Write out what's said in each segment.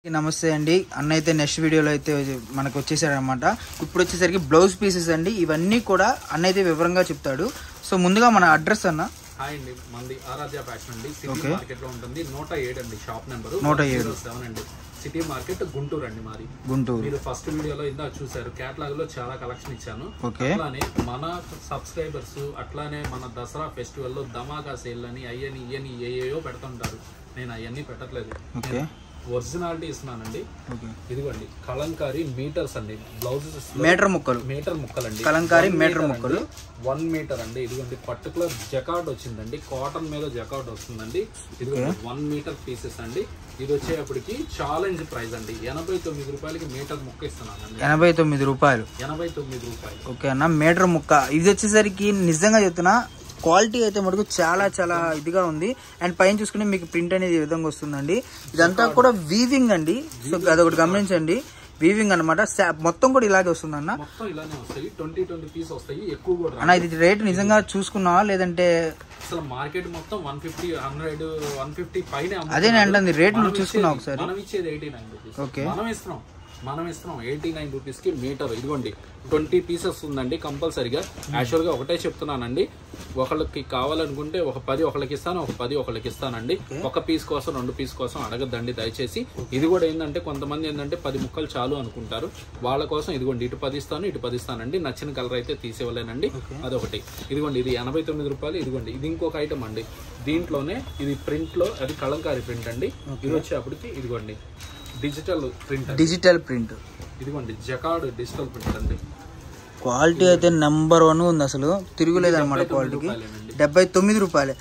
నమస్తే అండి. అన్న అయితే నెక్స్ట్ వీడియోలో అయితే మనకు వచ్చేసాడనమాట. ఇప్పుడు వచ్చేసరికి బ్లౌజ్ పీసెస్ అండి. ఇవన్నీ కూడా అన్న అయితే వివరంగా చెప్తాడు. సో ముందుగా మన అడ్రస్ అన్న. హాయ్ అండి, మంది ఆరాధ్య ఫ్యాషన్ అండి. సిటీ మార్కెట్ లో ఉంటుంది. 107 అండి షాప్ నెంబర్ 107 అండి. సిటీ మార్కెట్ గుంటూరు అండి మాది. గుంటూరు. మీరు ఫస్ట్ వీడియోలో ఇందాక చూసారు, కేటలాగ్ లో చాలా కలెక్షన్ ఇచ్చాను. అట్లానే మన సబ్స్క్రైబర్స్ అట్లానే మన దసరా ఫెస్టివల్ లో ధమాకా సేల్ అని అయ్యని ఇయ్యని ఏయో పెడుతుంటారు. నేను అవన్నీ పెట్టట్లేదు, ఒరిజినాలిటీ ఇస్తున్నానండి. ఇదిగోండి కలంకారీ మీటర్స్ అండి. బ్లౌజెస్ మీటర్ ముక్కలు అండి. కలంకారీ మీటర్ ముక్కలు 1 మీటర్ అండి. ఇదిగోండి పర్టికులర్ జకార్డ్ వచ్చిందండి. కాటన్ మీద జకార్డ్ వస్తుందండి. ఇదిగోండి 1 మీటర్ పీసెస్ అండి. ఇది వచ్చేటప్పటికి ఛాలెంజ్ ప్రైస్ అండి. 89 రూపాయలకి మీటర్ ముక్క ఇస్తున్నానండి. 89 రూపాయలు. ఓకే అన్న, మీటర్ ముక్క. ఇది వచ్చేసరికి నిజంగా చెప్తున్నా క్వాలిటీ అయితే మటుకు చాలా చాలా ఇదిగా ఉంది. అండ్ పైన చూసుకుంటే మీకు ప్రింట్ అనేది ఈ విధంగా వస్తుందండి. ఇదంతా కూడా వీవింగ్ అండి. సో అదొకటి గమనించండి, వీవింగ్ అనమాట. మొత్తం కూడా ఇలాగే వస్తుంది అన్న. మొత్తం ఇలానే వస్తాయి. 20 పీస్ వస్తాయి. ఎక్కువ కూడా అన్న. ఇది రేట్ నిజంగా చూసుకున్నావా లేదంటే అసలు మార్కెట్ మొత్తం 150, 100, 150 పైన అదే అంటుంది. రేట్ నువ్వు చూసుకున్నావు ఒకసారి. మనం ఇచ్చేది 89 రూపీస్. ఓకే, మనం ఇస్తున్నాం 89 రూపీస్ కి మీటర్. ఇదిగోండి 20 పీసెస్ ఉందండి కంపల్సరీగా. యాక్చువల్ గా ఒకటే చెప్తున్నానండి, ఒకళ్ళకి కావాలనుకుంటే ఒక 10 ఒకళ్ళకి ఇస్తాను, ఒక 10 ఒకళ్ళకి ఇస్తానండి. ఒక పీస్ కోసం 2 పీస్ కోసం అడగద్దండి దయచేసి. ఇది కూడా ఏంటంటే కొంతమంది ఏంటంటే 10 ముక్కలు చాలు అనుకుంటారు. వాళ్ళ కోసం ఇదిగోండి ఇటు 10 ఇస్తాను, ఇటు 10 ఇస్తానండి. నచ్చిన కలర్ అయితే తీసేవలేనండి. అదొకటి. ఇదిగోండి ఇది 89 రూపాయలు. ఇదిగోండి ఇది ఇంకొక ఐటమ్ అండి. దీంట్లోనే ఇది ప్రింట్ లో, అది కలంకారీ ప్రింట్ అండి. ఇది వచ్చేప్పటికి ఇదిగోండి డిజిటల్ ప్రింట్. ఇదిగోండి జకార్డ్ డిజిటల్ ప్రింట్ అండి. క్వాలిటీ అయితే నెంబర్ 1 ఉంది, అసలు తిరుగులేదు అనమాట. క్వాలిటీకి 79 రూపాయలు.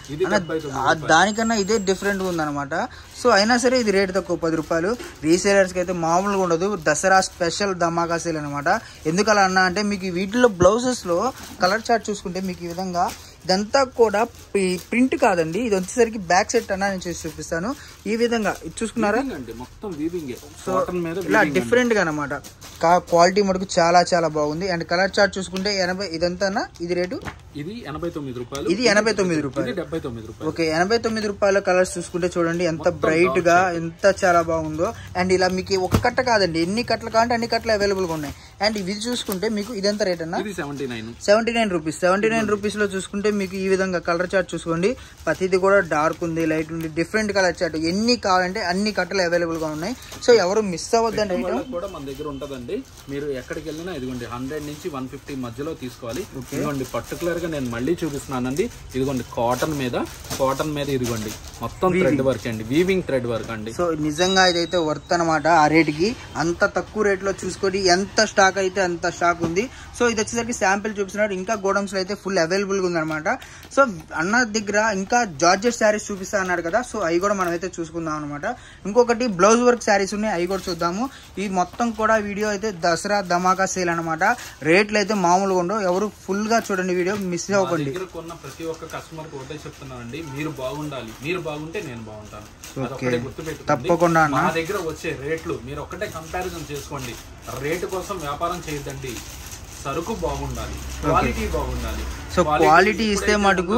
దానికన్నా ఇదే డిఫరెంట్ ఉంది అనమాట. సో అయినా సరే ఇది రేట్ తక్కువ, 10 రూపాయలు. రీసేలర్స్ కి అయితే మామూలుగా ఉండదు. దసరా స్పెషల్ ధమాకా సేల్ అనమాట. ఎందుకు అలా అన్నా అంటే మీకు వీటిలో బ్లౌజెస్ లో కలర్ చార్ట్ చూసుకుంటే మీకు ఈ విధంగా ఇదంతా కూడా ప్రింట్ కాదండి. ఇది వచ్చేసరికి బ్యాక్ సెట్ అన్నా నేను చేసి చూపిస్తాను. ఈ విధంగా చూసుకున్నారా, సో ఇలా డిఫరెంట్ గా అనమాట. క్వాలిటీ మటుకు చాలా చాలా బాగుంది. అండ్ కలర్ చార్ట్ చూసుకుంటే 80. ఇదంతా ఇది రేటు ఇది 89 రూపాయలు. ఇది 89 రూపాయలు. 79 రూపాయలు. ఓకే, 89 రూపాయల కలర్స్ చూసుకుంటే చూడండి ఎంత బ్రైట్ గా, ఎంత చాలా బాగుందో. అండ్ ఇలా మీకు ఒక కట్ట కాదండి, ఎన్ని కట్టలు కావాలంటే అన్ని కట్టలు అవైలబుల్ గా ఉన్నాయి. అండ్ ఇది చూసుకుంటే మీకు ఇదంతా రేట్ అన్న 79 రూపీస్. 79 రూపీస్ లో చూసుకుంటే మీకు ఈ విధంగా కలర్ చార్ట్ చూసుకోండి. ప్రతిది కూడా డార్క్ ఉంది, లైట్ ఉంది, డిఫరెంట్ కలర్ చార్ట్. ఎన్ని కావాలంటే అన్ని కట్టలు అవైలబుల్ గా ఉన్నాయి. సో ఎవరు మిస్ అవ్వద్దండి. కూడా మన దగ్గర ఉంటదండి. మీరు ఎక్కడికి వెళ్ళినా ఇదిగోండి 100 నుంచి 150 మధ్యలో తీసుకోవాలి. ఇదిగోండి పర్టికులర్ గా నేను మళ్ళీ చూపిస్తున్నానండి. ఇదిగోండి కాటన్ మీద ఇదిగోండి మొత్తం థ్రెడ్ వర్క్ అండి, వీవింగ్ థ్రెడ్ వర్క్ అండి. సో నిజంగా ఇదైతే వర్త్ అనమాట. ఆ రేట్ కి అంత తక్కువ రేట్ లో చూసుకొని ఎంత స్టాక్ అయితే అంత స్టాక్ ఉంది. సో ఇది వచ్చేసరికి శాంపిల్ చూపిస్తున్నాడు. ఇంకా గోడౌన్స్ లో అయితే ఫుల్ అవైలబుల్ గా ఉంది అనమాట. సో అన్న దగ్గర ఇంకా జార్జెట్ శారీస్ చూపిస్తా అన్నాడు కదా, సో అవి కూడా మనం అయితే చూసుకుందాం అనమాట. ఇంకొకటి బ్లౌజ్ వర్క్ శారీస్ ఉన్నాయి, అవి కూడా చూద్దాము. ఈ మొత్తం కూడా వీడియో అయితే దసరా ధమాకా సేల్ అనమాట. రేట్లు అయితే మామూలుగా ఉండవు. ఎవరు ఫుల్ గా చూడండి, వీడియో మిస్ అవ్వకండి. కొన్న ప్రతి ఒక్క కస్టమర్ కి ఒకటే చెప్తున్నానండి, మీరు బాగుండాలి, మీరు బాగుంటే నేను బాగుంటాను. తప్పకుండా నా దగ్గర వచ్చే రేట్లు మీరు ఒక్కటే కంపారిజన్ చేసుకోండి. రేటు కోసం వ్యాపారం చేయొద్దండి. సరుకు బాగుండాలి, క్వాలిటీ బాగుండాలి. సో క్వాలిటీ ఇస్తే మటుకు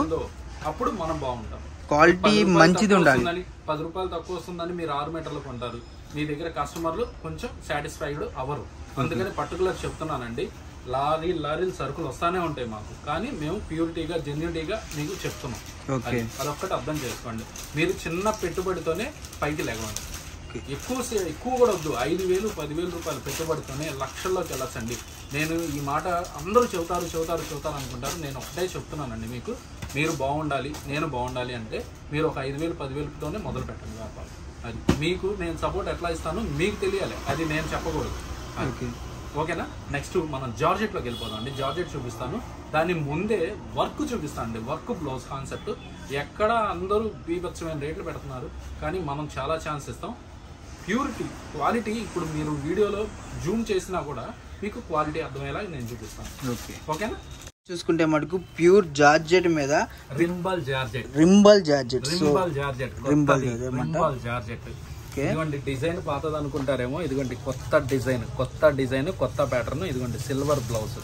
అప్పుడు మనం బాగుంటాం. క్వాలిటీ మంచిది ఉండాలి. 10 రూపాయలు తక్కువ వస్తుందని మీరు 6 మీటర్లు కొంటారు. మీ దగ్గర కస్టమర్లు కొంచెం సాటిస్ఫైడ్ అవ్వరు. అందుకని పర్టికులర్ చెప్తున్నానండి. లారీలు సరుకులు వస్తానే ఉంటాయి మాకు, కానీ మేము ప్యూరిటీగా జెన్యూనిటీగా మీకు చెప్తున్నాం. అదొక్కటి అర్థం చేసుకోండి. మీరు చిన్న పెట్టుబడితోనే పైకి లేవండి. ఎక్కువ కూడా వద్దు. 5,000, 10,000 రూపాయలు పెట్టుబడితోనే లక్షల్లోకి వెళ్ళచ్చండి. నేను ఈ మాట అందరూ చెబుతారు అనుకుంటారు. నేను ఒకటే చెప్తున్నానండి మీకు, మీరు బాగుండాలి, నేను బాగుండాలి అంటే మీరు ఒక 5,000, 10,000తోనే మొదలు పెట్టండి వ్యాపారం. అది మీకు నేను సపోర్ట్ ఎట్లా ఇస్తానో మీకు తెలియాలి, అది నేను చెప్పకూడదు. ఓకేనా? నెక్స్ట్ మనం జార్జెట్ లోకి వెళ్ళిపోదాం అండి. జార్జెట్ చూపిస్తాను, దాని ముందే వర్క్ చూపిస్తాను అండి. వర్క్ బ్లౌజ్ కాన్సెప్ట్ ఎక్కడ అందరూ బీభత్సమైన రేట్లు పెడుతున్నారు, కానీ మనం చాలా ఛాన్స్ ఇస్తాం. ప్యూరిటీ, క్వాలిటీ ఇప్పుడు మీరు వీడియోలో జూమ్ చేసినా కూడా మీకు క్వాలిటీ అర్థమయ్యేలా నేను చూపిస్తాను. ఓకేనా? చూసుకుంటే మటుకు ప్యూర్ జార్జెట్ మీద రింబల్ జార్జెట్. ఇదిగోండి డిజైన్ పాతది అనుకుంటారేమో. ఇదిగోండి కొత్త డిజైన్, కొత్త ప్యాటర్న్. ఇదిగోండి సిల్వర్ బ్లౌజ్.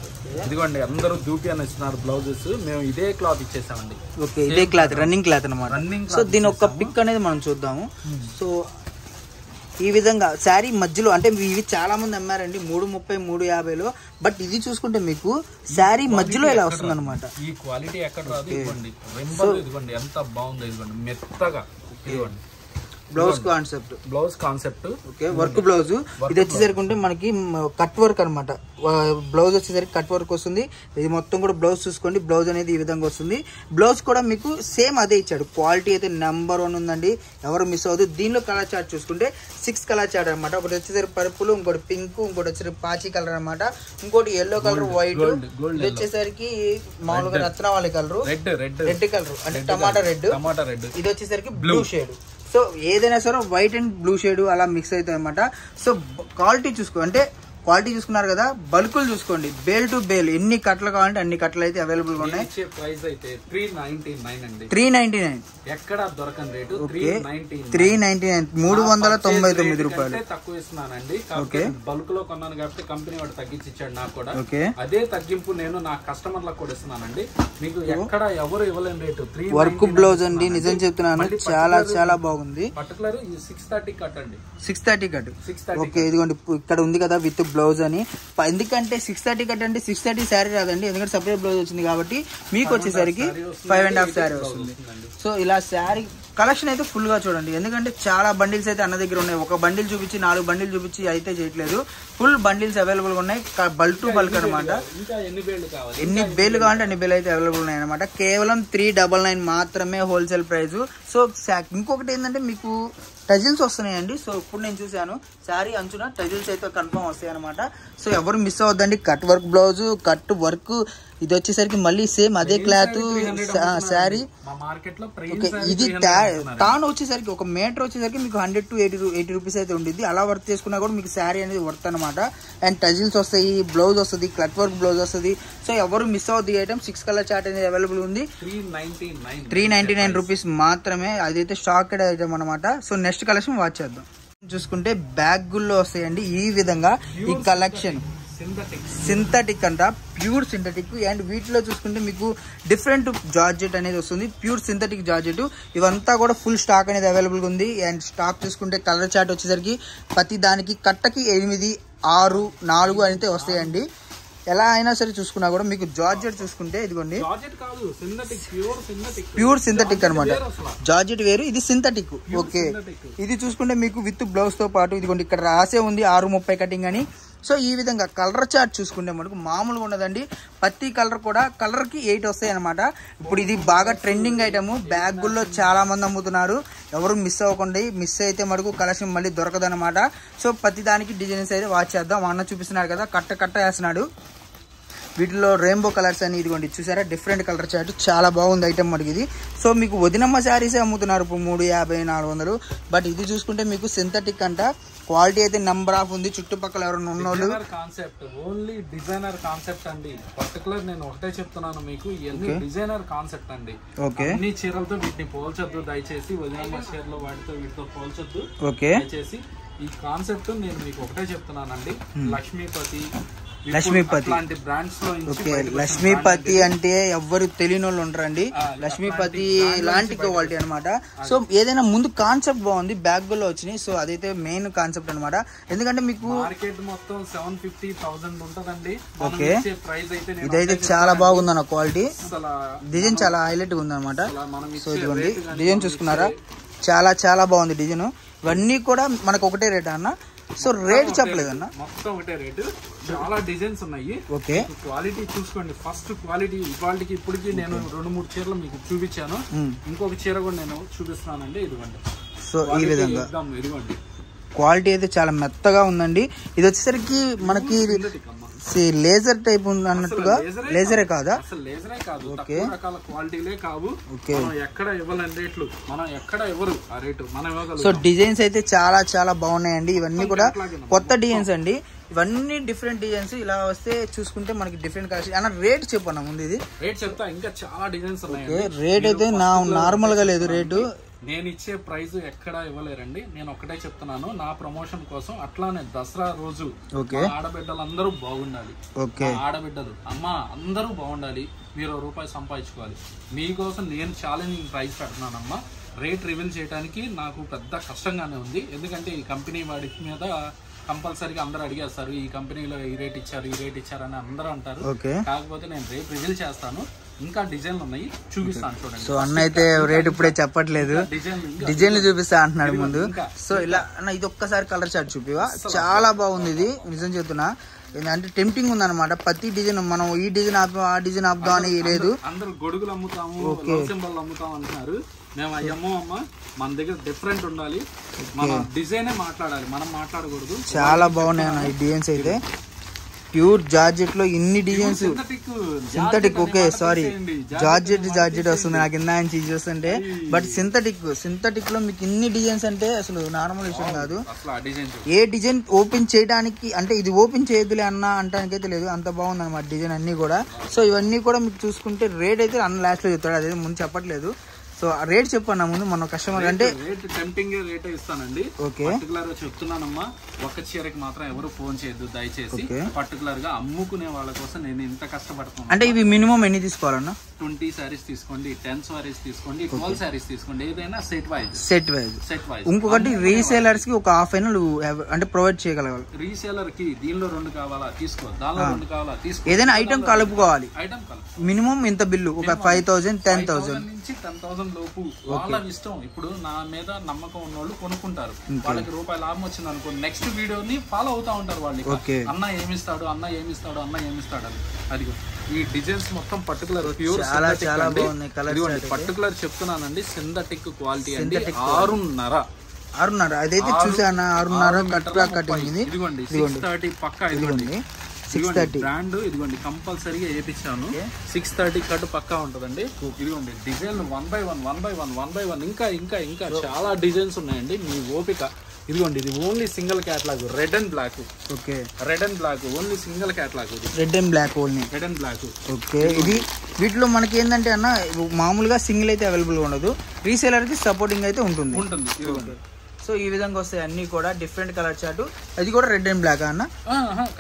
ఇదిగోండి అందరూ డ్యూటీ అని ఇస్తున్నారు బ్లౌజెస్. మేము ఇదే క్లాత్ ఇచ్చేసామండి. ఓకే, ఇదే క్లాత్, రన్నింగ్ క్లాత్ అనమాట. సో దీని ఒక పిక్ అనేది మనం చూద్దాము. సో ఈ విధంగా శారీ మధ్యలో అంటే ఇవి చాలా మంది అమ్మారండి 330 350లో, బట్ ఇది చూసుకుంటే మీకు శారీ మధ్యలో ఇలా వస్తుంది అనమాట. ఈ క్వాలిటీ ఎక్కడ రాదు. ఇదిగోండి రెంబలు, ఇదిగోండి ఎంత బాగుందో, ఇదిగోండి మెత్తగా. ఇదిగోండి blouse concept. Okay, work blouse. ఇది వచ్చేసరికి మనకి కట్ వర్క్ అనమాట. బ్లౌజ్ వచ్చేసరికి కట్ వర్క్ వస్తుంది. ఇది మొత్తం కూడా బ్లౌజ్ చూసుకోండి. బ్లౌజ్ అనేది ఈ విధంగా వస్తుంది. బ్లౌజ్ కూడా మీకు సేమ్ అదే ఇచ్చాడు. క్వాలిటీ అయితే నెంబర్ 1 ఉందండి, ఎవరు మిస్ అవ్వదు. దీనిలో కలర్ చార్ట్ చూసుకుంటే 6 కలర్ చార్ట్ అనమాట. ఒకటి వచ్చేసరికి పర్పుల్, ఇంకోటి పింక్, ఇంకోటి వచ్చేసరికి పాచి కలర్ అనమాట, ఇంకోటి ఎల్లో కలర్, వైట్, ఇది వచ్చేసరికి మామూలుగా రత్నవాలి కలర్, రెడ్ కలర్ అంటే టమాటా రెడ్, ఇది వచ్చేసరికి బ్లూ షేడ్. సో ఏదైనా సరే వైట్ అండ్ బ్లూ షేడ్ అలా మిక్స్ అవుతాయి అనమాట. సో క్వాలిటీ చూసుకో అంటే క్వాలిటీ చూసుకున్నారు కదా, బల్కులు చూసుకోండి. బేల్ టు బేల్ ఎన్ని కట్టలు కావాలంటే అన్ని కట్టలు అయితే అవైలబుల్ గా ఉన్నాయి. ప్రైస్ అయితే 399 అండి. 399 ఎక్కడ దొరకని రేటు. 399 399 రూపాయలు తక్కువ ఇస్తున్నానండి. బల్క్ లో కొన్నాను కాబట్టి కంపెనీ వాడు తగ్గించి ఇచ్చాడు నాకు కూడా. అదే తగ్గింపు నేను నా కస్టమర్లకు కూడా ఇస్తున్నానండి. మీకు ఎక్కడ ఎవరు ఇవ్వలేని రేటు. వర్క్ బ్లౌజ్ అండి, నిజం చెప్తున్నాను, చాలా చాలా బాగుంది. పర్టికులర్ 630 కట్ అండి. 630 కట్. ఓకే, ఇదిగోండి ఇక్కడ ఉంది కదా విత్ బ్లౌజ్ అని. ఎందుకంటే 630 కట్ అంటే 630 శారీ రాదండి, ఎందుకంటే సపరేట్ బ్లౌజ్ వచ్చింది కాబట్టి మీకు వచ్చేసరికి 5.5 శారీ వస్తుంది. సో ఇలా శారీ కలెక్షన్ అయితే ఫుల్ గా చూడండి, ఎందుకంటే చాలా బండిల్స్ అయితే అన్న దగ్గర ఉన్నాయి. ఒక బండిల్ చూపించి 4 బండిల్ చూపించి అయితే చేయట్లేదు. ఫుల్ బండిల్స్ అవైలబుల్ గా ఉన్నాయి. బల్క్ టు బల్క్ అనమాట. ఎన్ని బేలు కావాలంటే అన్ని బేలు అయితే అవైలబుల్ ఉన్నాయి అనమాట. కేవలం 399 మాత్రమే హోల్సేల్ ప్రైస్. సో ఇంకొకటి ఏంటంటే మీకు టజిల్స్ వస్తున్నాయండి. సో ఇప్పుడు నేను చూసాను శారీ అంచున టజిల్స్ అయితే కన్ఫర్మ్ వస్తాయి అనమాట. సో ఎవరు మిస్ అవ్వద్దండి. Cut work blouse, cut work, ఇది వచ్చేసరికి మళ్ళీ సేమ్ అదే క్లాత్ శారీ. ఇది తాను వచ్చేసరికి ఒక మీటర్ వచ్చేసరికి మీకు 100 to 80 రూపీస్ అయితే ఉండిద్ది. అలా వర్క్ చేసుకున్నా కూడా మీకు శారీ అనేది వర్త్ అనమాట. అండ్ టజిల్స్ వస్తాయి, బ్లౌజ్ వస్తుంది, కట్ వర్క్ బ్లౌజ్ వస్తుంది. సో ఎవరు మిస్ అవ్వద్దు. ఈ ఐటమ్ 6 కలర్ చార్ట్ అనేది అవైలబుల్ ఉంది. 399 రూపీస్ మాత్రమే. అదైతే స్టాక్ ఐటమ్ అనమాట. సో నెక్స్ట్ కలెక్షన్ వాచ్ చేద్దాం. చూసుకుంటే బ్యాగుల్లో వస్తాయండి ఈ విధంగా. ఈ కలెక్షన్ సింథటిక్ అంట, ప్యూర్ సింథటిక్. అండ్ వీటిలో చూసుకుంటే మీకు డిఫరెంట్ జార్జెట్ అనేది వస్తుంది, ప్యూర్ సింథటిక్ జార్జెట్. ఇవంతా కూడా ఫుల్ స్టాక్ అనేది అవైలబుల్ గా ఉంది. అండ్ స్టాక్ చూసుకుంటే కలర్ చార్ట్ వచ్చేసరికి ప్రతి దానికి కట్టకి 8, 6, 4 అయితే వస్తాయండి. ఎలా అయినా సరే చూసుకున్నా కూడా మీకు జార్జెట్ చూసుకుంటే ఇదిగోండి ప్యూర్ సింథటిక్ అనమాట. జార్జెట్ వేరు, ఇది సింథటిక్. ఓకే, ఇది చూసుకుంటే మీకు విత్ బ్లౌజ్ తో పాటు ఇదిగోండి ఇక్కడ రాసే ఉంది 630 కటింగ్ అని. సో ఈ విధంగా కలర్ చార్ట్ చూసుకుంటే మనకు మామూలుగా ఉండదండి. ప్రతి కలర్ కూడా కలర్ కి 8 వస్తాయి అనమాట. ఇప్పుడు ఇది బాగా ట్రెండింగ్ ఐటమ్, బ్యాగుల్లో చాలా మంది అమ్ముతున్నారు. ఎవరు మిస్ అవ్వకండి. మిస్ అయితే మనకు కలెక్షన్ మళ్ళీ దొరకదనమాట. సో ప్రతి దానికి డిజైన్స్ అయితే వాచ్ చేద్దాం. అన్న చూపిస్తున్నారు కదా, కట్ట వేస్తున్నాడు. వీటిలో రెయిన్బో కలర్స్ అని ఇదిగోండి చూసారా, డిఫరెంట్ కలర్ చార్ట్, చాలా బాగుంది ఐటమ్ మనకి ఇది. సో మీకు వదినమ్మ శారీసే అమ్ముతున్నారు ఇప్పుడు 350, 400. బట్ ఇది చూసుకుంటే మీకు సింథటిక్ అంట. క్వాలిటీ అయితే నెంబర్ ఆఫ్ ఉంది. చుట్టుపక్కల ఎవరైనా ఉన్నోళ్ళు కాన్సెప్ట్, ఓన్లీ డిజైనర్ కాన్సెప్ట్ అండి. పర్టికులర్ నేను ఒకటే చెప్తున్నాను మీకు, ఇవన్నీ డిజైనర్ కాన్సెప్ట్ అండి. ఓకే, అన్ని చీరలతో వీటిని పోల్చొద్దు దయచేసి. వదినమ్మ చీరలు వాటితో వీటితో పోల్చొద్దు ఓకే దయచేసి. ఈ కాన్సెప్ట్ నేను మీకు ఒకటే చెప్తున్నానండి. లక్ష్మీపతి ఓకే, లక్ష్మీపతి అంటే ఎవ్వరు తెలియని వాళ్ళు ఉంటారండి. లక్ష్మీపతి లాంటి క్వాలిటీ అనమాట. సో ఏదైనా ముందు కాన్సెప్ట్ బాగుంది, బ్యాగ్ లో వచ్చినాయి. సో అదైతే మెయిన్ కాన్సెప్ట్ అనమాట. ఎందుకంటే మీకు మార్కెట్ మొత్తం 750,000 ఉంటదండి. ఓకే, ఇదైతే చాలా బాగుంది అన్న క్వాలిటీ. డిజైన్ చాలా హైలైట్ గా ఉంది అనమాట. సో ఇదిగోండి డిజైన్ చూసుకున్నారా, చాలా చాలా బాగుంది డిజైన్. ఇవన్నీ కూడా మనకు ఒకటే రేట్ అన్న. సో రేట్ చెప్పలేదన్న, మొత్తం ఒకటే రేటు. చాలా డిజైన్స్ ఉన్నాయి. ఓకే, క్వాలిటీ చూసుకోండి. ఫస్ట్ క్వాలిటీ ఇవాళకి ఇప్పటికి నేను 2-3 చీరలు మీకు చూపించాను. ఇంకొక చీర కూడా నేను చూపిస్తున్నానండి. ఇదిగోండి. సో ఈ విధంగా ఇదిగోండి క్వాలిటీ అయితే చాలా మెత్తగా ఉందండి. ఇది వచ్చేసరికి మనకి లేజర్ టైప్ ఉంది అన్నట్టుగా. లేజరే కాదా? లేజరే కాదు, రకాల క్వాలిటీలే కావు. ఎక్కడ ఇవ్వాలండి రేట్లు, మనం ఎక్కడ ఇవ్వరు ఆ రేటు, మనం ఇవ్వగలం. సో డిజైన్స్ అయితే చాలా చాలా బాగున్నాయండి. ఇవన్నీ కూడా కొత్త డిజైన్స్ అండి. ఇవన్నీ డిఫరెంట్ డిజైన్స్. ఇలా వస్తే చూసుకుంటే మనకి డిఫరెంట్ కలెక్షన్. అన్న రేట్ చెప్పన్నా ముందు. ఇది రేట్ చెప్తా, ఇంకా చాలా డిజైన్స్ ఉన్నాయి. రేట్ అయితే నార్మల్ గా లేదు రేటు. నేను ఇచ్చే ప్రైస్ ఎక్కడా ఇవ్వలేరండి. నేను ఒకటే చెప్తున్నాను, నా ప్రమోషన్ కోసం. అట్లానే దసరా రోజు ఆడబిడ్డలు అందరూ బాగుండాలి. ఆడబిడ్డలు అమ్మ అందరూ బాగుండాలి. మీరు ₹1 సంపాదించుకోవాలి. మీకోసం నేను ఛాలెంజింగ్ ప్రైస్ పెడుతున్నానమ్మా. రేట్ రివీల్ చేయడానికి నాకు పెద్ద కష్టంగానే ఉంది. ఎందుకంటే ఈ కంపెనీ వాడి మీద కంపల్సరీగా అందరూ అడిగేస్తారు, ఈ కంపెనీలో ఈ రేట్ ఇచ్చారు, ఈ రేట్ ఇచ్చారు అని అందరూ అంటారు. కాకపోతే నేను రేట్ రివీల్ చేస్తాను. ఇంకా డిజైన్లు ఉన్నాయి, చూపిస్తాను చూడండి. సో అన్న అయితే రేట్ ఇప్పుడే చెప్పట్లేదు, డిజైన్లు చూపిస్తా అంటున్నాడు ముందు. సో ఇలా అన్న ఇది ఒక్కసారి కలర్ చార్ట్ చూపివా, చాలా బాగుంది ఇది, నిజం చెప్తున్నా. అంటే టెంప్టింగ్ ఉంది అనమాట. ప్రతి డిజైన్ మనం ఈ డిజైన్ ఆపుదాం ఆ డిజైన్ ఆపుదాం అని లేదు. అందరూ గొడుగులు అమ్ముతాము, సింబల్ అమ్ముతాం అంటున్నారు. మేము అయ్యమ్మో అమ్మ, మన దగ్గర డిఫరెంట్ ఉండాలి, మన డిజైనే మాట్లాడాలి, మనం మాట్లాడకూడదు. చాలా బాగున్నాయి అన్న ఈ డిజైన్స్ అయితే. ప్యూర్ జార్జెట్ లో ఇన్ని designs, synthetic okay sorry georgette వస్తుంది నాకు కింద నుంచి చూస్తుంటే. బట్ సింథటిక్ లో మీకు ఇన్ని డిజైన్స్ అంటే అసలు నార్మల్ విషయం కాదు. ఏ డిజైన్ ఓపెన్ చేయడానికి అంటే ఇది ఓపెన్ చేయొద్దులే అన్న అంటానికైతే లేదు, అంత బాగుంది అనమాట డిజైన్ అన్ని కూడా. సో ఇవన్నీ కూడా మీకు చూసుకుంటే రేట్ అయితే అన్న లాస్ట్ లో చెప్తాడు, అదే ముందు చెప్పట్లేదు. సో రేట్ చెప్పన్నా ముందు మన కస్టమర్ అంటే రేట్ టెంప్టింగ్ రేట్ ఇస్తానండి. పర్టికులర్ గా చెప్తున్నానమ్మా, ఒక చీరకి మాత్రం ఎవరు ఫోన్ చేయొద్దు దయచేసి. పర్టికులర్ గా అమ్ముకునే వాళ్ళ కోసం నేను ఇంత కష్టపడుతున్నాను. అంటే ఇవి మినిమం ఎన్ని తీసుకోవాలన్నా? 20 సారీస్ తీసుకోండి, 10 సారీస్ తీసుకోండి, 12 సారీస్ తీసుకోండి, ఏదైనా సెట్ వైజ్. ఇంకొకటి రీసేలర్స్ కి ఒక హాఫ్ అయినా అంటే ప్రొవైడ్ చేయగలగాలి. రీసేలర్ కి దీనిలో 2 కావాలా తీసుకో, దానిలో 2 కావాలా తీసుకో, ఏదైనా ఐటమ్ కలుపుకోవాలి. మినిమం ఇంత బిల్లు ఒక 5,000 10,000 నుంచి 10,000 లోపు వాళ్ళ ఇష్టం. ఇప్పుడు నా మీద నమ్మకం ఉన్న వాళ్ళు కొనుక్కుంటారు, వాళ్ళకి రూపాయి లాభం వచ్చింది అనుకో, నెక్స్ట్ వీడియోని ఫాలో అవుతా ఉంటారు వాళ్ళు. అన్న ఏమిస్తాడు, అన్న ఏమిస్తాడు, అన్న ఏమిస్తాడు అని. అది ఈ డిజైన్స్ మొత్తం పర్టికులర్ ప్యూర్ చాలా బాగున్నాయి కలర్స్. పర్టికులర్ చెప్తున్నానండి, సింథటిక్ క్వాలిటీ అండి. 6.5 అదైతే చూసాను, 6.5 కటింగ్ ఇది. ఇదిగోండి 630 పక్కా. ఇదిగోండి 630 బ్రాండ్, ఇదిగోండి కంపల్సరీగా వేయించాను. 630 కట్ పక్కా ఉంటదండి. ఇదిగోండి డిజైన్ 1 by 1 ఇంకా ఇంకా ఇంకా చాలా డిజైన్స్ ఉన్నాయండి, మీ ఓపిక. ఇదిగోండి ఇది only single catalogue, red and black. Okay, red and black only single catalogue, red and black only, red and black. Okay, ఇది వీటిలో మనకి ఏంటంటే అన్న మామూలుగా సింగిల్ అయితే అవైలబుల్ ఉండదు, రీసేలర్ కి సపోర్టింగ్ అయితే ఉంటుంది. సో ఈ విధంగా వస్తాయి అన్ని కూడా డిఫరెంట్ కలర్ చార్ట్. అది కూడా రెడ్ అండ్ బ్లాక్ అన్న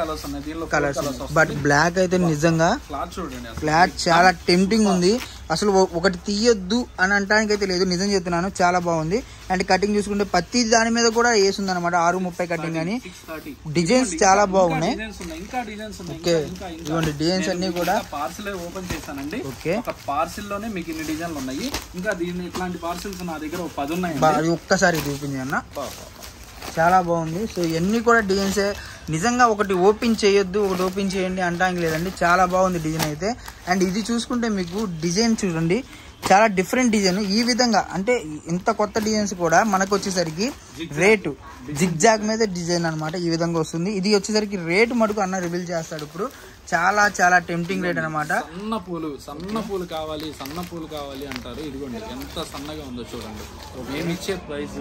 కలర్స్ ఉన్నాయి దీనిలో, కలర్స్. బట్ బ్లాక్ అయితే నిజంగా క్లాత్ చాలా టెంప్టింగ్ ఉంది. అసలు ఒకటి తీయొద్దు అని అనడానికి అయితే లేదు, నిజం చెప్తున్నాను, చాలా బాగుంది. అండ్ కటింగ్ చూసుకుంటే ప్రతి దాని మీద కూడా వేసింది అనమాట 6.30 కటింగ్ అని. డిజైన్స్ చాలా బాగున్నాయి. ఓకే, ఇదిగోండి డిజైన్స్ అన్ని కూడా పార్సిల్ ఓపెన్ చేశానండి. ఓకే, ఒక పార్సిల్ లోనే మీకు ఇన్ని డిజైన్లు ఉన్నాయి. ఇంకా దీన్ని ఇట్లాంటి పార్సిల్స్ నా దగ్గర 10 ఉన్నాయి. అది ఒక్కసారి చూపించండి అన్న, చాలా బాగుంది. సో ఇవన్నీ కూడా డిజైన్సే, నిజంగా ఒకటి ఓపెన్ చేయొద్దు ఒకటి ఓపెన్ చేయండి అంటానికి లేదండి, చాలా బాగుంది డిజైన్ అయితే. అండ్ ఇది చూసుకుంటే మీకు డిజైన్ చూడండి, చాలా డిఫరెంట్ డిజైన్. ఈ విధంగా అంటే ఇంత కొత్త డిజైన్స్ కూడా మనకు వచ్చేసరికి రేటు జిగ్జాగ్ మీద డిజైన్ అనమాట, ఈ విధంగా వస్తుంది. ఇది వచ్చేసరికి రేటు మటుకు అన్న రివీల్ చేస్తాడు ఇప్పుడు. చాలా చాలా టెంప్టింగ్ రేట్ అనమాట. సన్న పూలు కావాలి అంటారు. ఇదిగోండి ఎంత సన్నగా ఉందో చూడండి. మేము ఇచ్చే ప్రైస్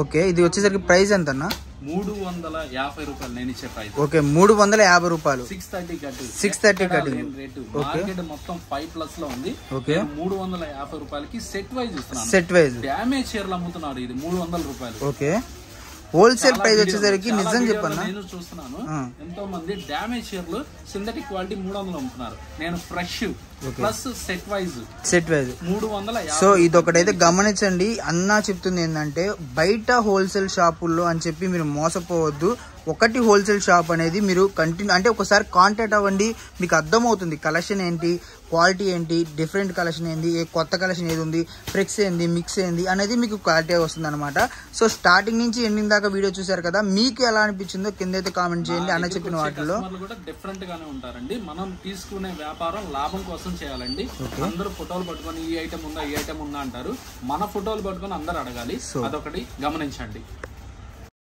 ఓకే, ఇది వచ్చేసరికి ప్రైస్ ఎంత అన్న? 350 రూపాయలు నేను ఇచ్చే ప్రైస్. ఓకే, 350 రూపాయలు. 630 కటింగ్ రేటు. మార్కెట్ మొత్తం 5+ లో ఉంది. ఓకే, 350 రూపాయలకి సెట్ వైజ్ ఇస్తున్నాను. సెట్ వైజ్ డ్యామేజ్ చీరలు అమ్ముతున్నారు, ఇది 300 రూపాయలు. ఓకే, హోల్సేల్ ప్రైస్ వచ్చేసరికి నిజం చెప్పన్నా, నేను చూస్తున్నాను ఎంతో మంది డ్యామేజ్ చీరలు సింథటిక్ క్వాలిటీ 300 అమ్ముతున్నారు. నేను fresh plus set wise 350. So ఇదొకటైతే గమనించండి. అన్నా చెప్తుంది ఏంటంటే బయట హోల్సేల్ షాపుల్లో అని చెప్పి మీరు మోసపోవద్దు. ఒకటి హోల్సేల్ షాప్ అనేది మీరు కంటిన్యూ అంటే ఒకసారి కాంటాక్ట్ అవ్వండి, మీకు అర్థమవుతుంది కలెక్షన్ ఏంటి, క్వాలిటీ ఏంటి, డిఫరెంట్ కలెక్షన్ ఏంటి, కొత్త కలెక్షన్ ఏది ఉంది, ఫ్లెక్స్ ఏంది, మిక్స్ ఏంది అనేది మీకు క్లారిటీ వస్తుంది అనమాట. సో స్టార్టింగ్ నుంచి ఎండింగ్ దాకా వీడియో చూసారు కదా, మీకు ఎలా అనిపించిందో కింద అయితే కామెంట్ చేయండి. అన్న చెప్పిన వాటిలో కూడా డిఫరెంట్ గానే ఉంటారండి. మనం తీసుకునే వ్యాపారం లాభం కోసం చేయాలండి. అందరూ ఫోటోలు పట్టుకొని ఈ ఐటమ్ ఉందా ఈ ఐటమ్ ఉందా అంటారు, మన ఫోటోలు పట్టుకొని అందరు అడగాలి. అదొకటి గమనించండి.